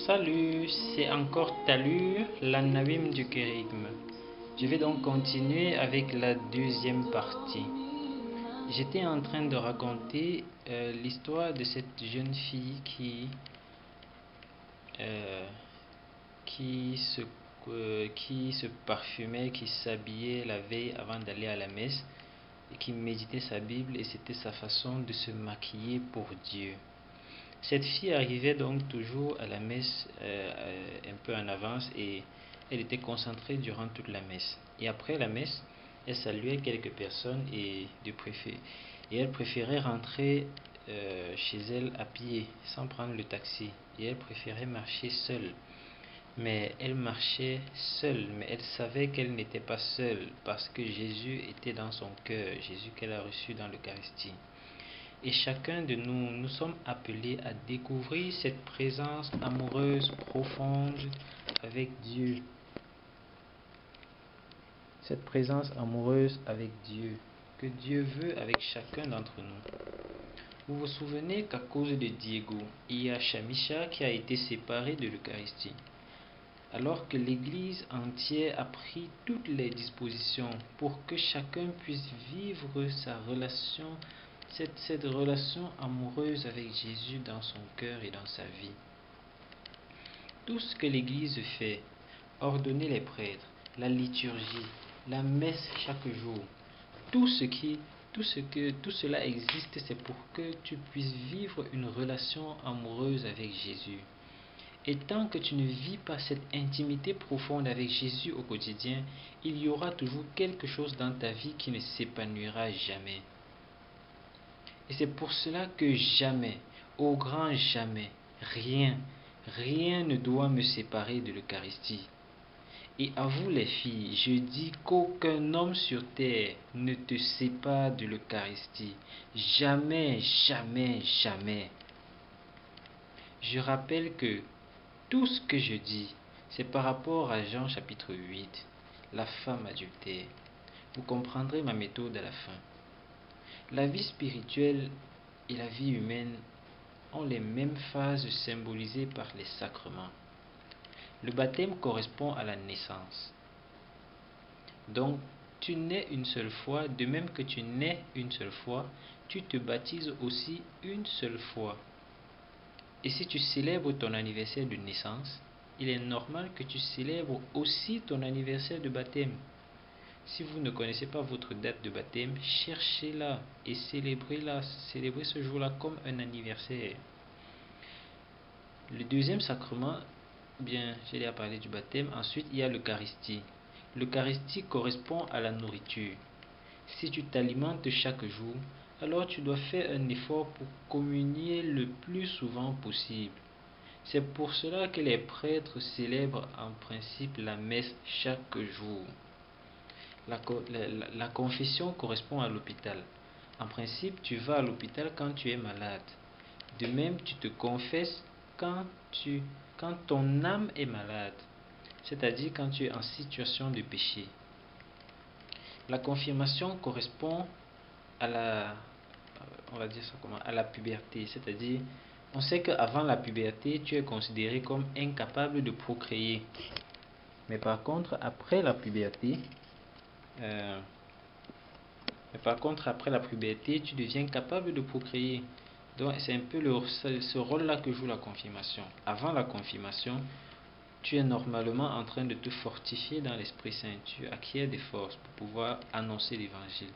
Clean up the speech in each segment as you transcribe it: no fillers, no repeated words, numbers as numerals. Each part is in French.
Salut, c'est encore Talur, la Nabim du Kérigme. Je vais donc continuer avec la deuxième partie. J'étais en train de raconter l'histoire de cette jeune fille qui se parfumait, qui s'habillait la veille avant d'aller à la messe et qui méditait sa Bible, et c'était sa façon de se maquiller pour Dieu. Cette fille arrivait donc toujours à la messe un peu en avance, et elle était concentrée durant toute la messe. Et après la messe, elle saluait quelques personnes et elle préférait rentrer chez elle à pied sans prendre le taxi. Et elle préférait marcher seule. Mais elle marchait seule, mais elle savait qu'elle n'était pas seule parce que Jésus était dans son cœur, Jésus qu'elle a reçu dans l'Eucharistie. Et chacun de nous, nous sommes appelés à découvrir cette présence amoureuse, profonde avec Dieu. Cette présence amoureuse avec Dieu, que Dieu veut avec chacun d'entre nous. Vous vous souvenez qu'à cause de Diego, il y a Chamisha qui a été séparé de l'Eucharistie. Alors que l'Église entière a pris toutes les dispositions pour que chacun puisse vivre sa relation, cette relation amoureuse avec Jésus dans son cœur et dans sa vie. Tout ce que l'Église fait, ordonner les prêtres, la liturgie, la messe chaque jour, tout cela existe, c'est pour que tu puisses vivre une relation amoureuse avec Jésus. Et tant que tu ne vis pas cette intimité profonde avec Jésus au quotidien, il y aura toujours quelque chose dans ta vie qui ne s'épanouira jamais. Et c'est pour cela que jamais, au grand jamais, rien ne doit me séparer de l'Eucharistie. Et à vous les filles, je dis qu'aucun homme sur terre ne te sépare de l'Eucharistie. Jamais, jamais, jamais. Je rappelle que tout ce que je dis, c'est par rapport à Jean chapitre 8, la femme adultère. Vous comprendrez ma méthode à la fin. La vie spirituelle et la vie humaine ont les mêmes phases symbolisées par les sacrements. Le baptême correspond à la naissance. Donc, tu nais une seule fois, de même que tu nais une seule fois, tu te baptises aussi une seule fois. Et si tu célèbres ton anniversaire de naissance, il est normal que tu célèbres aussi ton anniversaire de baptême. Si vous ne connaissez pas votre date de baptême, cherchez-la et célébrez-la. Célébrez ce jour-là comme un anniversaire. Le deuxième sacrement, bien, j'ai déjà parlé du baptême. Ensuite, il y a l'Eucharistie. L'Eucharistie correspond à la nourriture. Si tu t'alimentes chaque jour, alors tu dois faire un effort pour communier le plus souvent possible. C'est pour cela que les prêtres célèbrent en principe la messe chaque jour. La confession correspond à l'hôpital. En principe, tu vas à l'hôpital quand tu es malade. De même, tu te confesses quand ton âme est malade, c'est-à-dire quand tu es en situation de péché. La confirmation correspond à la puberté, c'est-à-dire on sait qu'avant la puberté, tu es considéré comme incapable de procréer. Mais par contre, après la puberté, tu deviens capable de procréer. Donc, c'est un peu ce rôle-là que joue la confirmation. Avant la confirmation, tu es normalement en train de te fortifier dans l'Esprit Saint. Tu acquiers des forces pour pouvoir annoncer l'Évangile.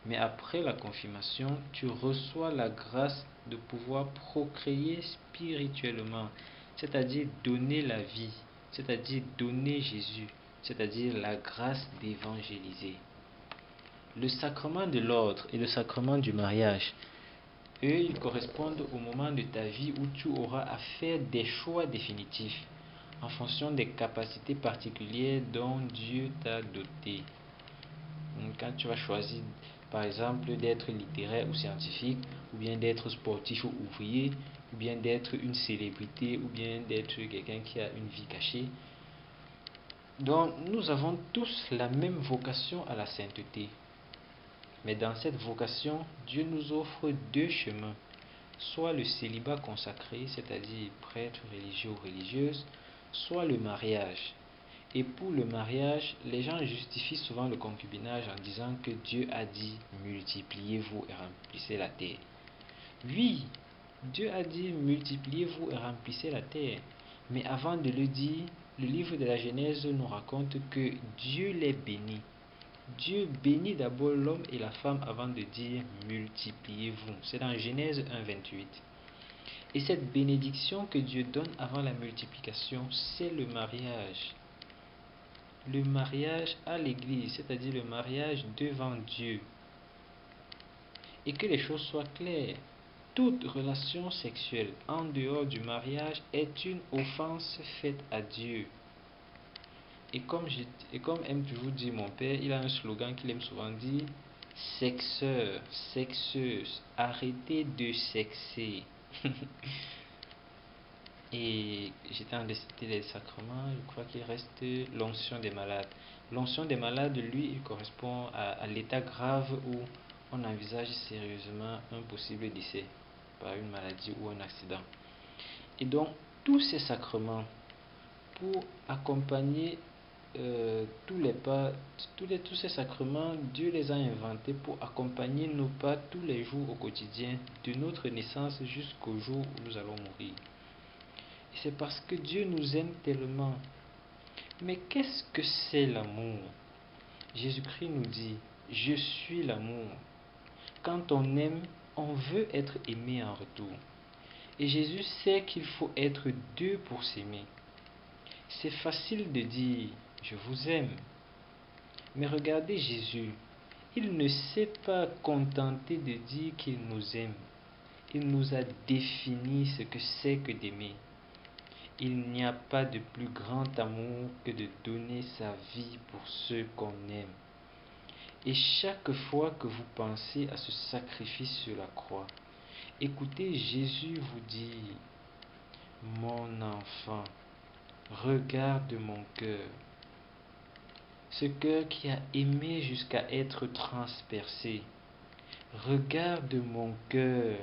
Mais après la confirmation, tu reçois la grâce de pouvoir procréer spirituellement, c'est-à-dire donner la vie, c'est-à-dire donner Jésus, c'est-à-dire la grâce d'évangéliser. Le sacrement de l'ordre et le sacrement du mariage, eux, ils correspondent au moment de ta vie où tu auras à faire des choix définitifs en fonction des capacités particulières dont Dieu t'a doté. Quand tu vas choisir, par exemple, d'être littéraire ou scientifique, ou bien d'être sportif ou ouvrier, ou bien d'être une célébrité, ou bien d'être quelqu'un qui a une vie cachée. Donc, nous avons tous la même vocation à la sainteté. Mais dans cette vocation, Dieu nous offre deux chemins. soit le célibat consacré, c'est-à-dire prêtre, religieux ou religieuse, soit le mariage. Et pour le mariage, les gens justifient souvent le concubinage en disant que Dieu a dit multipliez-vous et remplissez la terre. Oui, Dieu a dit multipliez-vous et remplissez la terre. Mais avant de le dire, le livre de la Genèse nous raconte que Dieu les bénit. Dieu bénit d'abord l'homme et la femme avant de dire multipliez-vous. C'est dans Genèse 1,28. Et cette bénédiction que Dieu donne avant la multiplication, c'est le mariage. Le mariage à l'église, c'est-à-dire le mariage devant Dieu. Et que les choses soient claires. Toute relation sexuelle en dehors du mariage est une offense faite à Dieu. Et comme aime toujours dire mon père, il a un slogan qu'il aime souvent dire: sexeurs, sexeuses, arrêtez de sexer. Et j'étais en train de citer les sacrements, je crois qu'il reste l'onction des malades. L'onction des malades, lui, il correspond à l'état grave où on envisage sérieusement un possible décès par une maladie ou un accident. Et donc, tous ces sacrements, pour accompagner tous les pas, tous ces sacrements, Dieu les a inventés pour accompagner nos pas tous les jours au quotidien, de notre naissance jusqu'au jour où nous allons mourir. Et c'est parce que Dieu nous aime tellement. Mais qu'est-ce que c'est l'amour? Jésus-Christ nous dit: je suis l'amour. Quand on aime, on veut être aimé en retour. Et Jésus sait qu'il faut être deux pour s'aimer. C'est facile de dire je vous aime. Mais regardez Jésus, il ne s'est pas contenté de dire qu'il nous aime. Il nous a défini ce que c'est que d'aimer. Il n'y a pas de plus grand amour que de donner sa vie pour ceux qu'on aime. Et chaque fois que vous pensez à ce sacrifice sur la croix, écoutez Jésus vous dire: mon enfant, regarde mon cœur. Ce cœur qui a aimé jusqu'à être transpercé. Regarde mon cœur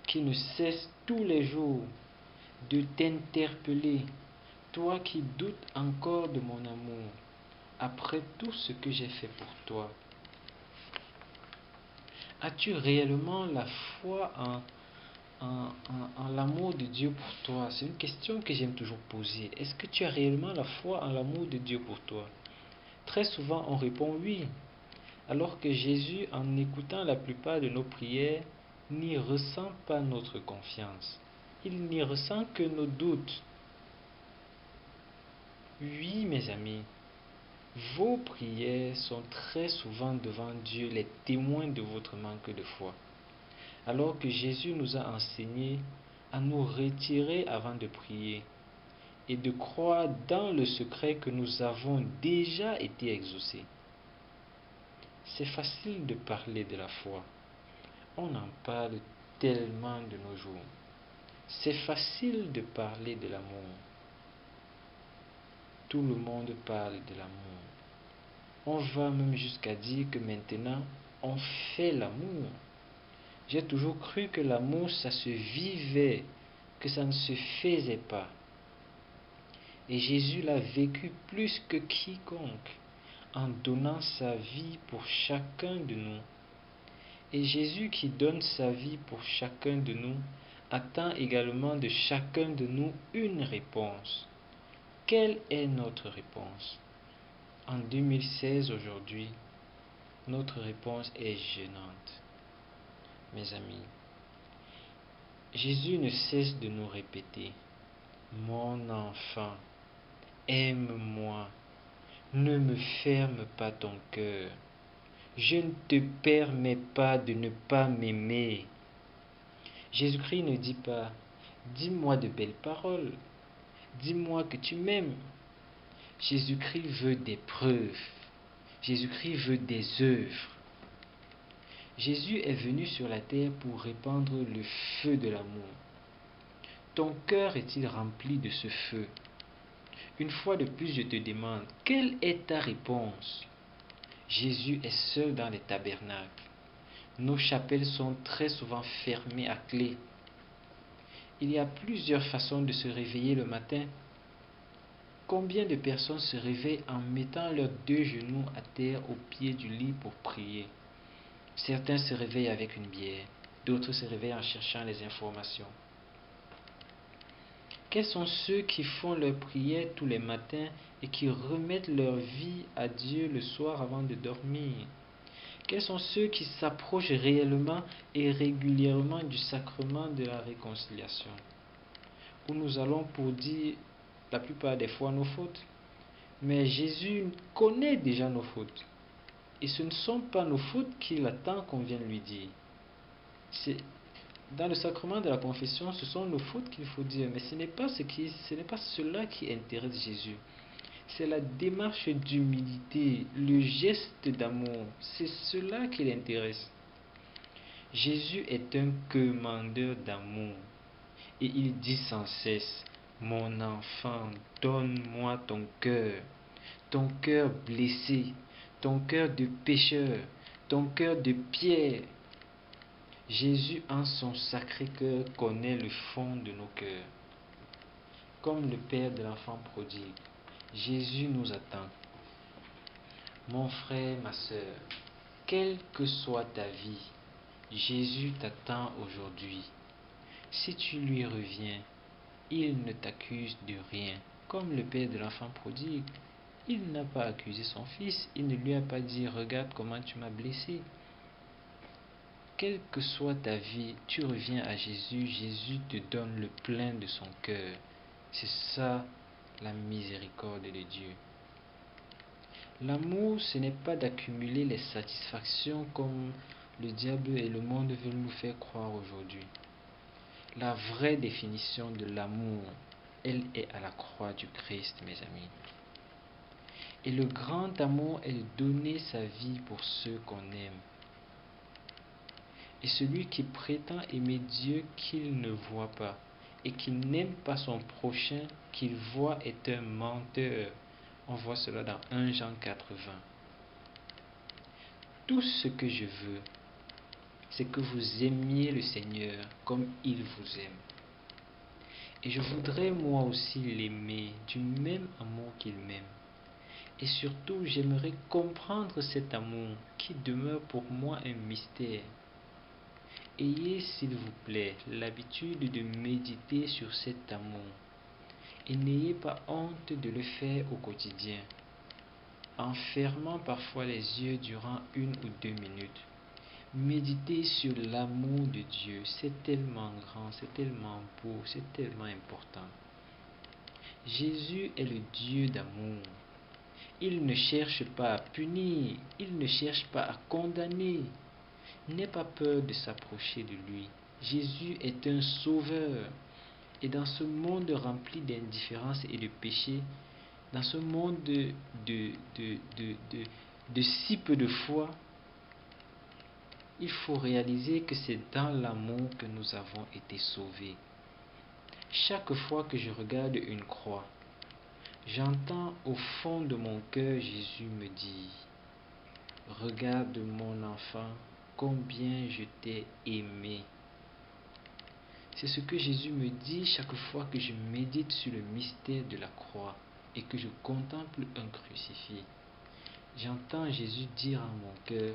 qui ne cesse tous les jours de t'interpeller, toi qui doutes encore de mon amour, après tout ce que j'ai fait pour toi. As-tu réellement la foi en l'amour de Dieu pour toi? C'est une question que j'aime toujours poser. Est-ce que tu as réellement la foi en l'amour de Dieu pour toi? Très souvent, on répond oui, alors que Jésus, en écoutant la plupart de nos prières, n'y ressent pas notre confiance. Il n'y ressent que nos doutes. Oui, mes amis, vos prières sont très souvent devant Dieu les témoins de votre manque de foi. Alors que Jésus nous a enseigné à nous retirer avant de prier et de croire dans le secret que nous avons déjà été exaucés. C'est facile de parler de la foi. On en parle tellement de nos jours. C'est facile de parler de l'amour. Tout le monde parle de l'amour. On va même jusqu'à dire que maintenant, on fait l'amour. J'ai toujours cru que l'amour, ça se vivait, que ça ne se faisait pas. Et Jésus l'a vécu plus que quiconque, en donnant sa vie pour chacun de nous. Et Jésus qui donne sa vie pour chacun de nous, attend également de chacun de nous une réponse. Quelle est notre réponse? En 2016, aujourd'hui, notre réponse est gênante. Mes amis, Jésus ne cesse de nous répéter: mon enfant, aime-moi, ne me ferme pas ton cœur. Je ne te permets pas de ne pas m'aimer. Jésus-Christ ne dit pas: dis-moi de belles paroles, dis-moi que tu m'aimes. Jésus-Christ veut des preuves. Jésus-Christ veut des œuvres. Jésus est venu sur la terre pour répandre le feu de l'amour. Ton cœur est-il rempli de ce feu? Une fois de plus, je te demande, quelle est ta réponse? Jésus est seul dans les tabernacles. Nos chapelles sont très souvent fermées à clé. Il y a plusieurs façons de se réveiller le matin. Combien de personnes se réveillent en mettant leurs deux genoux à terre au pied du lit pour prier? Certains se réveillent avec une bière, d'autres se réveillent en cherchant les informations. Quels sont ceux qui font leur prière tous les matins et qui remettent leur vie à Dieu le soir avant de dormir? Quels sont ceux qui s'approchent réellement et régulièrement du sacrement de la réconciliation, où nous allons pour dire la plupart des fois nos fautes? Mais Jésus connaît déjà nos fautes. Et ce ne sont pas nos fautes qu'il attend qu'on vienne lui dire. Dans le sacrement de la confession, ce sont nos fautes qu'il faut dire, mais ce n'est pas cela qui intéresse Jésus. C'est la démarche d'humilité, le geste d'amour, c'est cela qui l'intéresse. Jésus est un commandeur d'amour et il dit sans cesse: mon enfant, donne-moi ton cœur blessé, ton cœur de pécheur, ton cœur de pierre. Jésus, en son sacré cœur, connaît le fond de nos cœurs. Comme le père de l'enfant prodigue, Jésus nous attend. Mon frère, ma sœur, quelle que soit ta vie, Jésus t'attend aujourd'hui. Si tu lui reviens, il ne t'accuse de rien. Comme le père de l'enfant prodigue, il n'a pas accusé son fils, il ne lui a pas dit: regarde comment tu m'as blessé. Quelle que soit ta vie, tu reviens à Jésus, Jésus te donne le plein de son cœur. C'est ça la miséricorde de Dieu. L'amour, ce n'est pas d'accumuler les satisfactions comme le diable et le monde veulent nous faire croire aujourd'hui. La vraie définition de l'amour, elle est à la croix du Christ, mes amis. Et le grand amour est de donner sa vie pour ceux qu'on aime. Et celui qui prétend aimer Dieu qu'il ne voit pas et qui n'aime pas son prochain qu'il voit est un menteur. On voit cela dans 1 Jean 4:20. Tout ce que je veux, c'est que vous aimiez le Seigneur comme il vous aime. Et je voudrais moi aussi l'aimer du même amour qu'il m'aime. Et surtout, j'aimerais comprendre cet amour qui demeure pour moi un mystère. Ayez, s'il vous plaît, l'habitude de méditer sur cet amour et n'ayez pas honte de le faire au quotidien, en fermant parfois les yeux durant 1 ou 2 minutes. Méditez sur l'amour de Dieu, c'est tellement grand, c'est tellement beau, c'est tellement important. Jésus est le Dieu d'amour. Il ne cherche pas à punir, il ne cherche pas à condamner. N'aie pas peur de s'approcher de lui. Jésus est un sauveur. Et dans ce monde rempli d'indifférence et de péché, dans ce monde de si peu de foi, il faut réaliser que c'est dans l'amour que nous avons été sauvés. Chaque fois que je regarde une croix, j'entends au fond de mon cœur Jésus me dire: regarde mon enfant, combien je t'ai aimé. C'est ce que Jésus me dit chaque fois que je médite sur le mystère de la croix et que je contemple un crucifix. J'entends Jésus dire à mon cœur: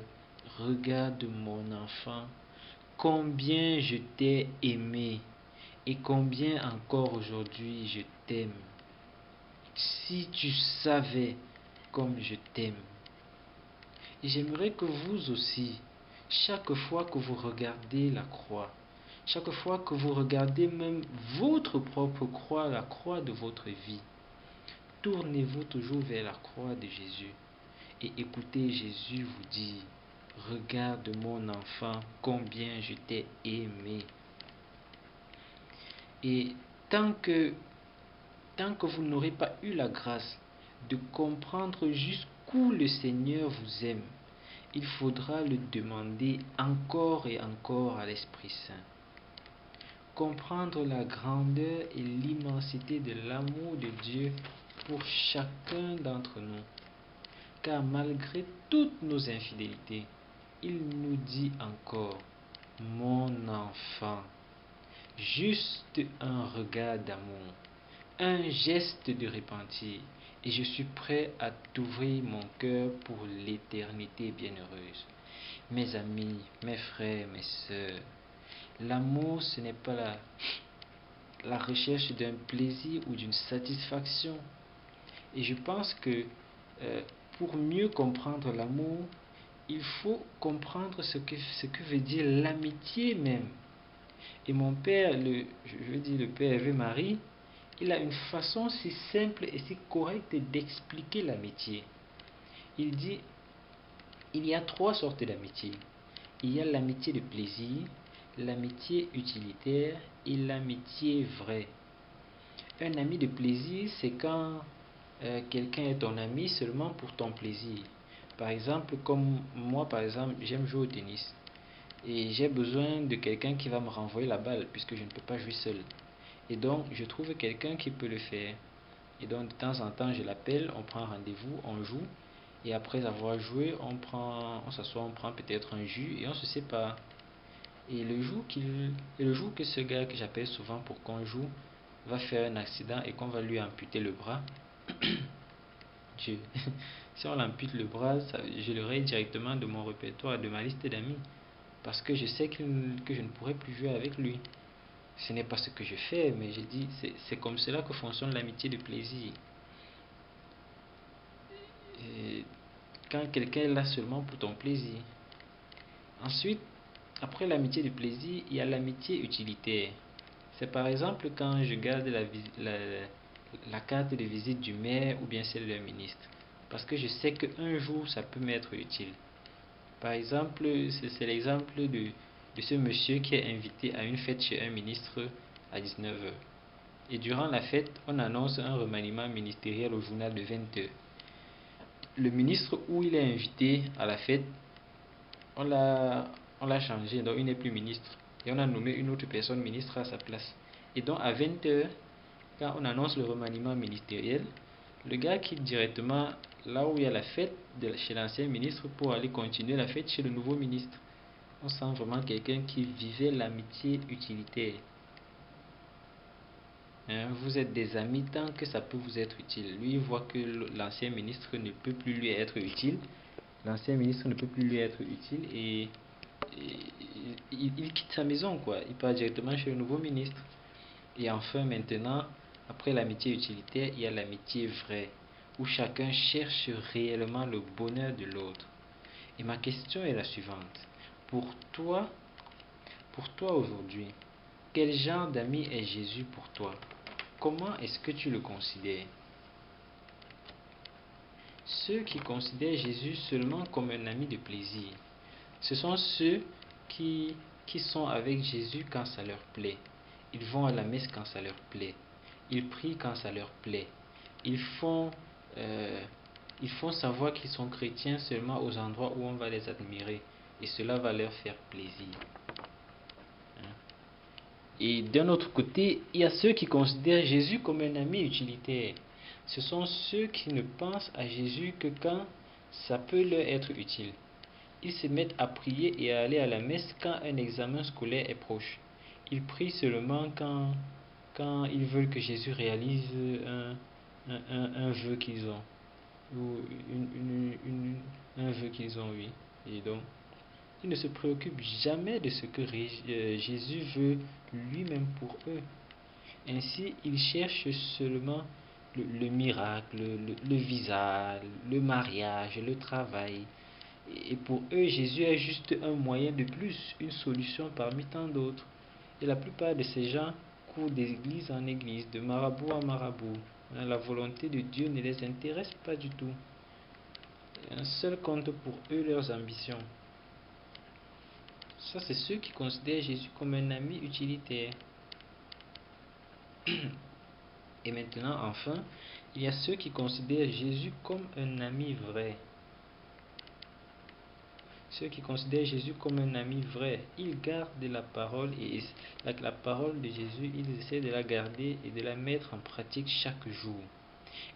regarde mon enfant, combien je t'ai aimé et combien encore aujourd'hui je t'aime. Si tu savais comme je t'aime. Et j'aimerais que vous aussi, chaque fois que vous regardez la croix, chaque fois que vous regardez même votre propre croix, la croix de votre vie, tournez-vous toujours vers la croix de Jésus et écoutez Jésus vous dire: regarde mon enfant, combien je t'ai aimé. Et tant que vous n'aurez pas eu la grâce de comprendre jusqu'où le Seigneur vous aime, il faudra le demander encore et encore à l'Esprit Saint. Comprendre la grandeur et l'immensité de l'amour de Dieu pour chacun d'entre nous. Car malgré toutes nos infidélités, il nous dit encore, mon enfant, juste un regard d'amour, un geste de repentir, et je suis prêt à t'ouvrir mon cœur pour l'éternité bienheureuse. Mes amis, mes frères, mes sœurs, l'amour, ce n'est pas la recherche d'un plaisir ou d'une satisfaction. Et je pense que pour mieux comprendre l'amour, il faut comprendre ce que veut dire l'amitié même. Et mon père, je veux dire le père Hervé Marie, il a une façon si simple et si correcte d'expliquer l'amitié. Il dit, il y a 3 sortes d'amitié. Il y a l'amitié de plaisir, l'amitié utilitaire et l'amitié vraie. Un ami de plaisir, c'est quand quelqu'un est ton ami seulement pour ton plaisir. Par exemple, comme moi, par exemple, j'aime jouer au tennis. Et j'ai besoin de quelqu'un qui va me renvoyer la balle, puisque je ne peux pas jouer seul. Et donc, je trouve quelqu'un qui peut le faire. Et donc, de temps en temps, je l'appelle, on prend rendez-vous, on joue. Et après avoir joué, on s'assoit, on prend peut-être un jus et on se sépare. Et le jour que ce gars que j'appelle souvent pour qu'on joue va faire un accident et qu'on va lui amputer le bras, si on l'ampute le bras, je le raye directement de mon répertoire, de ma liste d'amis. Parce que je sais que je ne pourrai plus jouer avec lui. Ce n'est pas ce que je fais, mais je dis, c'est comme cela que fonctionne l'amitié de plaisir. Et quand quelqu'un est là seulement pour ton plaisir. Ensuite, après l'amitié de plaisir, il y a l'amitié utilitaire. C'est par exemple quand je garde la carte de visite du maire ou bien celle d'un ministre. Parce que je sais qu'un jour, ça peut m'être utile. Par exemple, c'est l'exemple de ce monsieur qui est invité à une fête chez un ministre à 19h. Et durant la fête, on annonce un remaniement ministériel au journal de 20h. Le ministre où il est invité à la fête, on l'a changé, donc il n'est plus ministre. Et on a nommé une autre personne ministre à sa place. Et donc à 20h, quand on annonce le remaniement ministériel, le gars quitte directement là où il y a la fête chez l'ancien ministre pour aller continuer la fête chez le nouveau ministre. On sent vraiment quelqu'un qui vivait l'amitié utilitaire. Vous êtes des amis tant que ça peut vous être utile. Lui, il voit que l'ancien ministre ne peut plus lui être utile. L'ancien ministre ne peut plus lui être utile et il quitte sa maison, quoi. Il part directement chez le nouveau ministre. Et enfin, maintenant, après l'amitié utilitaire, il y a l'amitié vraie, où chacun cherche réellement le bonheur de l'autre. Et ma question est la suivante. Pour toi aujourd'hui, quel genre d'ami est Jésus pour toi? Comment est-ce que tu le considères? Ceux qui considèrent Jésus seulement comme un ami de plaisir, ce sont ceux qui sont avec Jésus quand ça leur plaît. Ils vont à la messe quand ça leur plaît. Ils prient quand ça leur plaît. Ils font savoir qu'ils sont chrétiens seulement aux endroits où on va les admirer. Et cela va leur faire plaisir. Et d'un autre côté, il y a ceux qui considèrent Jésus comme un ami utilitaire. Ce sont ceux qui ne pensent à Jésus que quand ça peut leur être utile. Ils se mettent à prier et à aller à la messe quand un examen scolaire est proche. Ils prient seulement quand ils veulent que Jésus réalise un vœu qu'ils ont. Ou un vœu qu'ils ont, oui. Et donc, ils ne se préoccupent jamais de ce que Jésus veut lui-même pour eux. Ainsi, ils cherchent seulement le miracle, le visa, le mariage, le travail. Et pour eux, Jésus est juste un moyen de plus, une solution parmi tant d'autres. Et la plupart de ces gens courent d'église en église, de marabout en marabout. La volonté de Dieu ne les intéresse pas du tout. Un seul compte pour eux leurs ambitions. Ça, c'est ceux qui considèrent Jésus comme un ami utilitaire. Et maintenant, enfin, il y a ceux qui considèrent Jésus comme un ami vrai. Ceux qui considèrent Jésus comme un ami vrai, ils gardent la parole et la parole de Jésus, ils essaient de la garder et de la mettre en pratique chaque jour.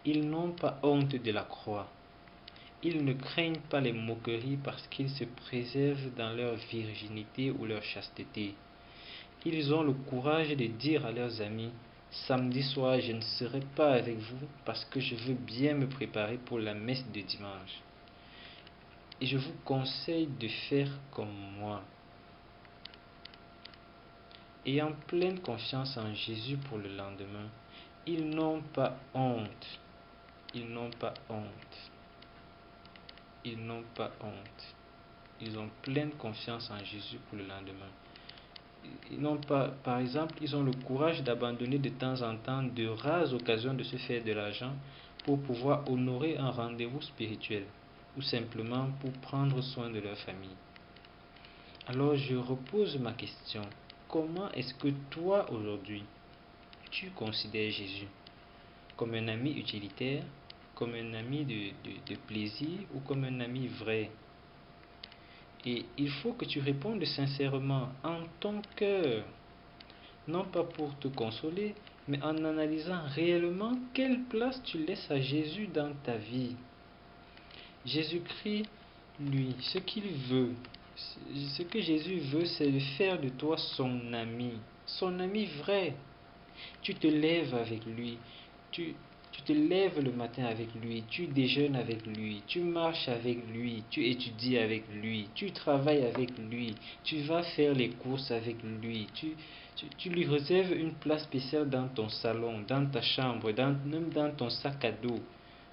Ils n'ont pas honte de la croix. Ils ne craignent pas les moqueries parce qu'ils se préservent dans leur virginité ou leur chasteté. Ils ont le courage de dire à leurs amis: samedi soir, je ne serai pas avec vous parce que je veux bien me préparer pour la messe de dimanche. Et je vous conseille de faire comme moi. Ayant pleine confiance en Jésus pour le lendemain, ils n'ont pas honte. Ils n'ont pas honte. Ils n'ont pas honte. Ils ont pleine confiance en Jésus pour le lendemain. Ils n'ont pas, par exemple, ils ont le courage d'abandonner de temps en temps de rares occasions de se faire de l'argent pour pouvoir honorer un rendez-vous spirituel ou simplement pour prendre soin de leur famille. Alors je repose ma question. Comment est-ce que toi aujourd'hui, tu considères Jésus? Comme un ami utilitaire, comme un ami de plaisir ou comme un ami vrai? Et il faut que tu répondes sincèrement en ton cœur, non pas pour te consoler, mais en analysant réellement quelle place tu laisses à Jésus dans ta vie. Jésus-Christ, lui, ce qu'il veut, ce que Jésus veut, c'est de faire de toi son ami vrai. Tu te lèves avec lui, tu te lèves le matin avec lui, tu déjeunes avec lui, tu marches avec lui, tu étudies avec lui, tu travailles avec lui, tu vas faire les courses avec lui, tu lui réserves une place spéciale dans ton salon, dans ta chambre, même dans ton sac à dos,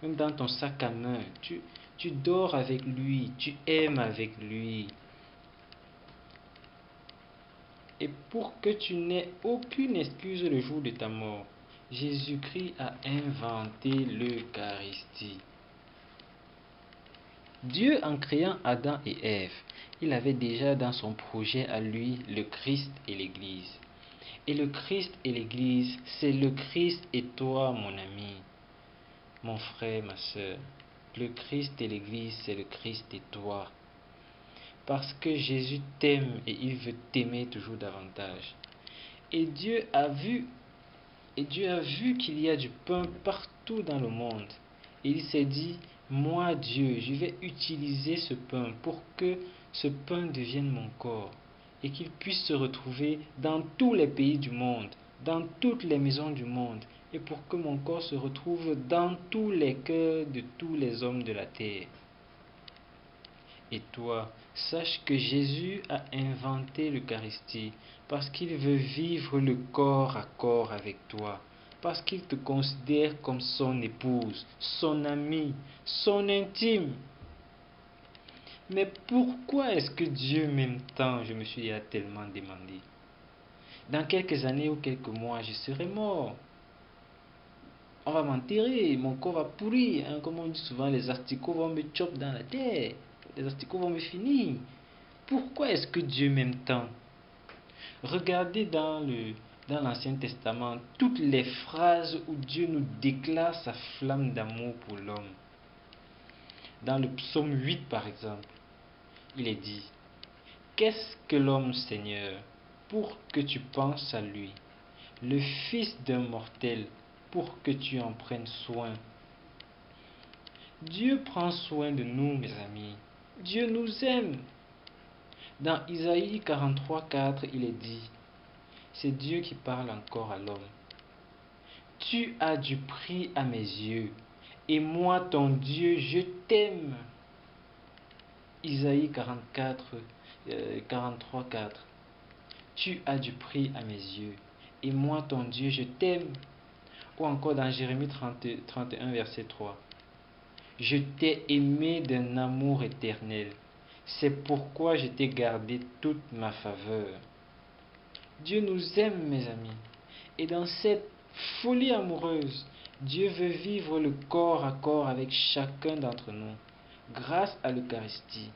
même dans ton sac à main. Tu dors avec lui, tu aimes avec lui. Et pour que tu n'aies aucune excuse le jour de ta mort, Jésus-Christ a inventé l'Eucharistie. Dieu, en créant Adam et Ève, il avait déjà dans son projet à lui le Christ et l'Église. Et le Christ et l'Église, c'est le Christ et toi, mon ami, mon frère, ma soeur. Le Christ et l'Église, c'est le Christ et toi. Parce que Jésus t'aime et il veut t'aimer toujours davantage. Et Dieu a vu qu'il y a du pain partout dans le monde. Et il s'est dit: moi Dieu, je vais utiliser ce pain pour que ce pain devienne mon corps et qu'il puisse se retrouver dans tous les pays du monde, dans toutes les maisons du monde, et pour que mon corps se retrouve dans tous les cœurs de tous les hommes de la terre. Et toi, sache que Jésus a inventé l'Eucharistie parce qu'il veut vivre le corps à corps avec toi, parce qu'il te considère comme son épouse, son ami, son intime. Mais pourquoi est-ce que Dieu m'aime tant? Je me suis tellement demandé. Dans quelques années ou quelques mois, je serai mort. On va m'enterrer, mon corps va pourrir. Comme on dit souvent, les asticots vont me choper dans la terre. Les asticots vont me finir. Pourquoi est-ce que Dieu m'aime tant? Regardez dans l'Ancien Testament toutes les phrases où Dieu nous déclare sa flamme d'amour pour l'homme. Dans le psaume 8 par exemple, il est dit: qu'est-ce que l'homme, Seigneur, pour que tu penses à lui, le fils d'un mortel, pour que tu en prennes soin? Dieu prend soin de nous, mes amis. Dieu nous aime. Dans Isaïe 43:4, il est dit, c'est Dieu qui parle encore à l'homme: tu as du prix à mes yeux, et moi, ton Dieu, je t'aime. Isaïe 43:4. Tu as du prix à mes yeux, et moi, ton Dieu, je t'aime. Ou encore dans Jérémie 31, verset 3. Je t'ai aimé d'un amour éternel. C'est pourquoi je t'ai gardé toute ma faveur. Dieu nous aime, mes amis. Et dans cette folie amoureuse, Dieu veut vivre le corps à corps avec chacun d'entre nous, grâce à l'Eucharistie.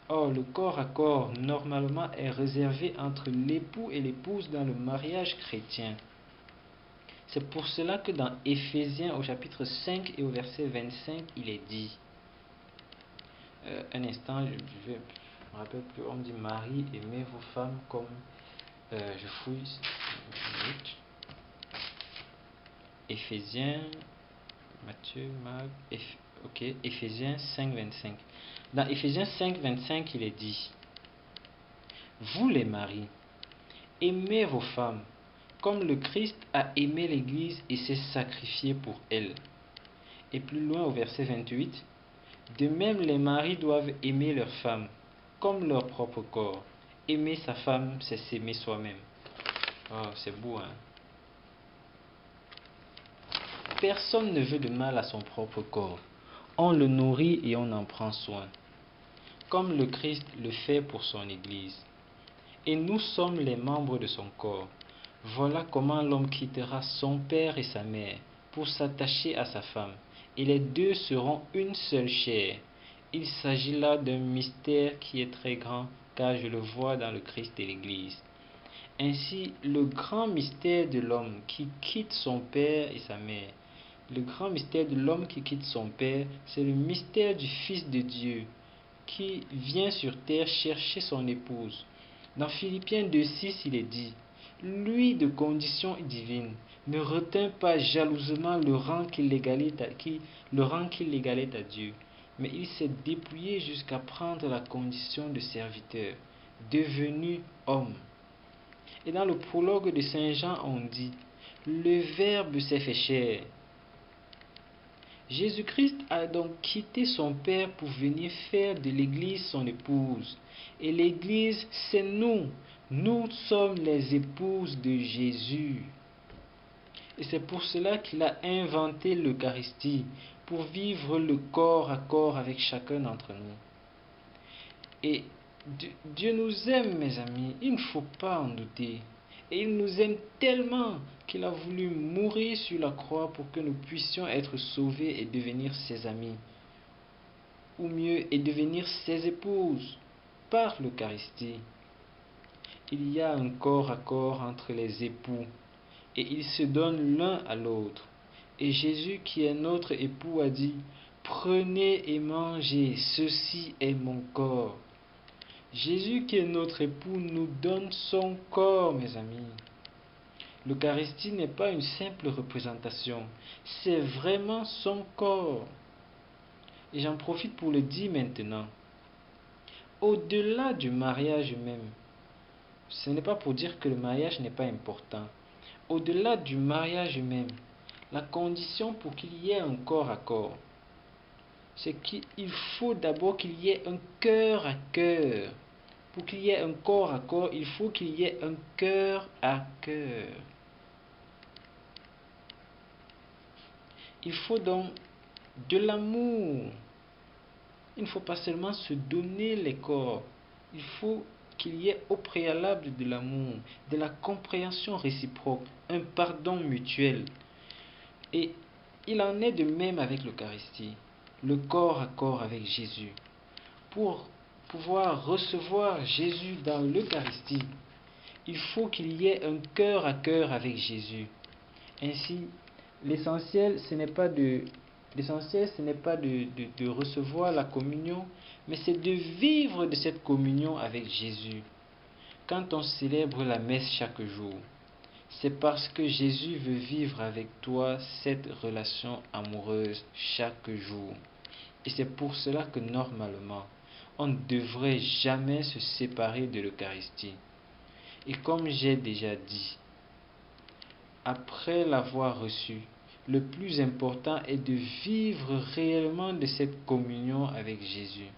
Or, le corps à corps, normalement, est réservé entre l'époux et l'épouse dans le mariage chrétien. C'est pour cela que dans Éphésiens au chapitre 5 et au verset 25, il est dit, un instant, je me rappelle plus, on dit: Marie, aimez vos femmes comme... je fouille. Éphésiens, Matthieu, Marc, ok. Éphésiens 5, 25. Dans Éphésiens 5, 25, il est dit: Vous les maris, aimez vos femmes, comme le Christ a aimé l'Église et s'est sacrifié pour elle. Et plus loin au verset 28, de même les maris doivent aimer leurs femmes, comme leur propre corps. Aimer sa femme, c'est s'aimer soi-même. Oh, c'est beau, hein? Personne ne veut de mal à son propre corps. On le nourrit et on en prend soin, comme le Christ le fait pour son Église. Et nous sommes les membres de son corps. Voilà comment l'homme quittera son père et sa mère pour s'attacher à sa femme, et les deux seront une seule chair. Il s'agit là d'un mystère qui est très grand, car je le vois dans le Christ et l'Église. Ainsi, le grand mystère de l'homme qui quitte son père et sa mère, le grand mystère de l'homme qui quitte son père, c'est le mystère du Fils de Dieu qui vient sur terre chercher son épouse. Dans Philippiens 2,6, il est dit: Lui de condition divine ne retint pas jalousement le rang qu'il égalait à Dieu, mais il s'est dépouillé jusqu'à prendre la condition de serviteur, devenu homme. Et dans le prologue de Saint Jean, on dit: Le Verbe s'est fait chair. Jésus-Christ a donc quitté son Père pour venir faire de l'Église son épouse. Et l'Église, c'est nous. Nous sommes les épouses de Jésus. Et c'est pour cela qu'il a inventé l'Eucharistie, pour vivre le corps à corps avec chacun d'entre nous. Et Dieu nous aime, mes amis, il ne faut pas en douter. Et il nous aime tellement qu'il a voulu mourir sur la croix pour que nous puissions être sauvés et devenir ses amis. Ou mieux, et devenir ses épouses par l'Eucharistie. Il y a un corps à corps entre les époux et ils se donnent l'un à l'autre. Et Jésus, qui est notre époux, a dit: Prenez et mangez, ceci est mon corps. Jésus, qui est notre époux, nous donne son corps, mes amis. L'Eucharistie n'est pas une simple représentation, c'est vraiment son corps. Et j'en profite pour le dire maintenant. Au-delà du mariage même, ce n'est pas pour dire que le mariage n'est pas important. Au-delà du mariage même, la condition pour qu'il y ait un corps à corps, c'est qu'il faut d'abord qu'il y ait un cœur à cœur. Pour qu'il y ait un corps à corps, il faut qu'il y ait un cœur à cœur. Il faut donc de l'amour. Il ne faut pas seulement se donner les corps. Il faut qu'il y ait au préalable de l'amour, de la compréhension réciproque, un pardon mutuel. Et il en est de même avec l'Eucharistie, le corps à corps avec Jésus. Pour pouvoir recevoir Jésus dans l'Eucharistie, il faut qu'il y ait un cœur à cœur avec Jésus. Ainsi, l'essentiel, ce n'est pas de recevoir la communion, mais c'est de vivre de cette communion avec Jésus. Quand on célèbre la messe chaque jour, c'est parce que Jésus veut vivre avec toi cette relation amoureuse chaque jour. Et c'est pour cela que normalement, on ne devrait jamais se séparer de l'Eucharistie. Et comme j'ai déjà dit, après l'avoir reçu, le plus important est de vivre réellement de cette communion avec Jésus.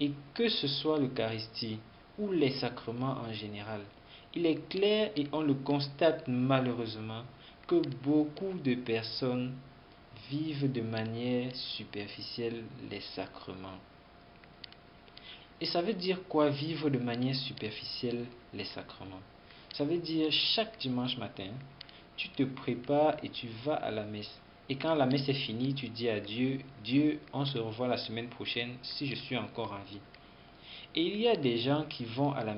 Et que ce soit l'Eucharistie ou les sacrements en général, il est clair et on le constate malheureusement que beaucoup de personnes vivent de manière superficielle les sacrements. Et ça veut dire quoi, vivre de manière superficielle les sacrements? Ça veut dire chaque dimanche matin, tu te prépares et tu vas à la messe. Et quand la messe est finie, tu dis à Dieu: Dieu, on se revoit la semaine prochaine si je suis encore en vie. Et il y a des gens qui vont à la